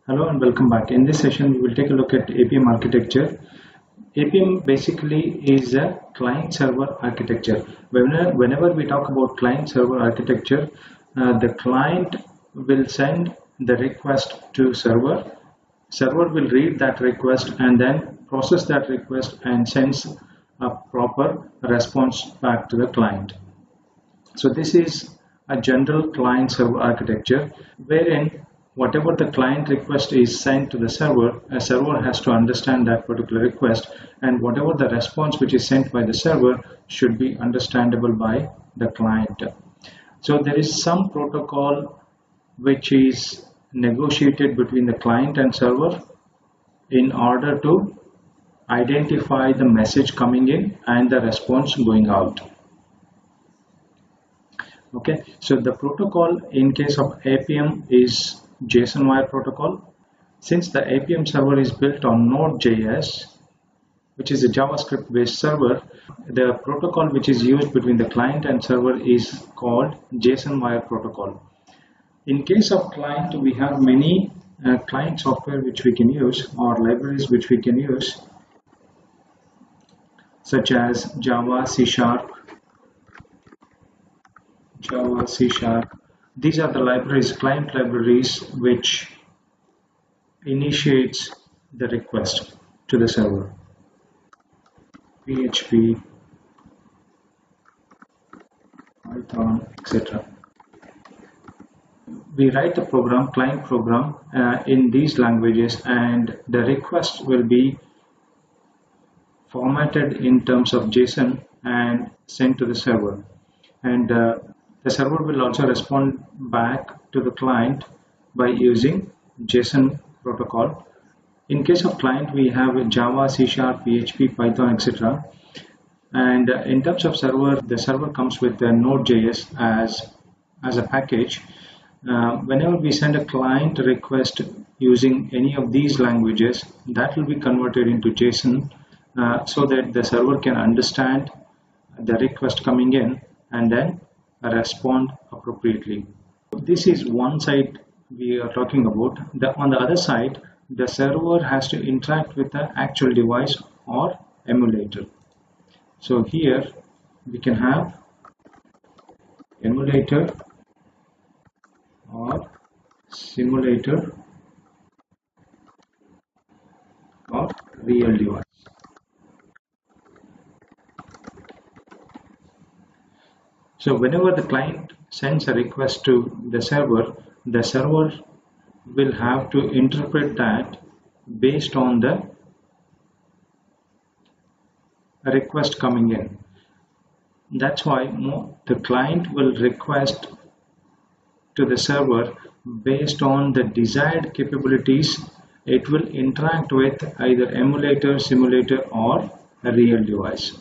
Hello and welcome back. In this session, we will take a look at Appium architecture. Appium basically is a client-server architecture. Whenever we talk about client-server architecture, the client will send the request to server. Server will read that request and then process that request and sends a proper response back to the client. So this is a general client-server architecture wherein whatever the client request is sent to the server, a server has to understand that particular request, and whatever the response which is sent by the server should be understandable by the client. So there is some protocol which is negotiated between the client and server in order to identify the message coming in and the response going out. Okay, so the protocol in case of Appium is JSON wire protocol. Since the Appium server is built on Node.js, which is a JavaScript based server, the protocol which is used between the client and server is called JSON wire protocol. In case of client, we have many client software which we can use, or libraries which we can use, such as Java, C#, Java, C#. These are the libraries, client libraries, which initiates the request to the server. PHP, Python, etc. We write the program, client program, in these languages, and the request will be formatted in terms of JSON and sent to the server. And the server will also respond back to the client by using JSON protocol. In case of client, we have Java, C#, PHP, Python, etc. And in terms of server, the server comes with the Node.js as a package. Whenever we send a client request using any of these languages, that will be converted into JSON so that the server can understand the request coming in and then respond appropriately. This is one side we are talking about. On the other side, the server has to interact with the actual device or emulator. So here we can have emulator or simulator or real device. So whenever the client sends a request to the server will have to interpret that based on the request coming in. That's why the client will request to the server based on the desired capabilities. It will interact with either emulator, simulator, or a real device.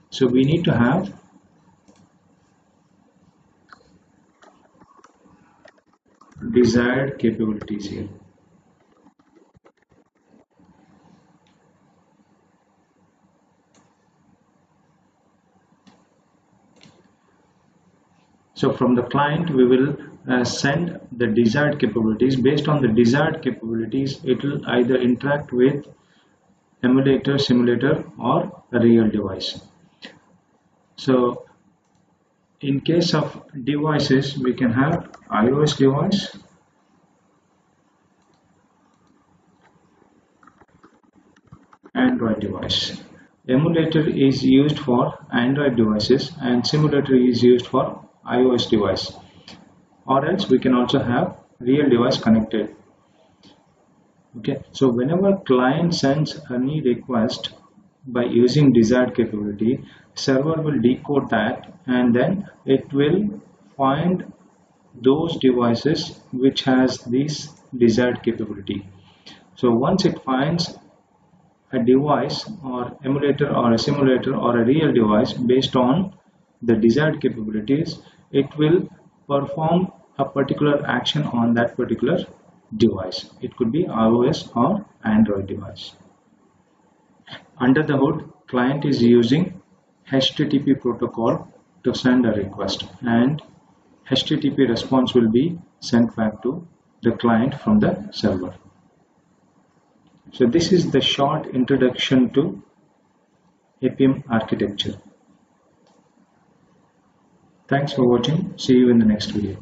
So we need to have desired capabilities here. So from the client, we will send the desired capabilities. Based on the desired capabilities, it will either interact with emulator, simulator, or a real device. So in case of devices, we can have iOS device, Android device. Emulator is used for Android devices and simulator is used for iOS device. Or else we can also have real device connected. Okay, so whenever client sends any request by using desired capability, server will decode that and then it will find those devices which has this desired capability. So once it finds a device or emulator or a simulator or a real device based on the desired capabilities, it will perform a particular action on that particular device. It could be iOS or Android device. Under the hood, client is using HTTP protocol to send a request, and HTTP response will be sent back to the client from the server. So this is the short introduction to Appium architecture. Thanks for watching. See you in the next video.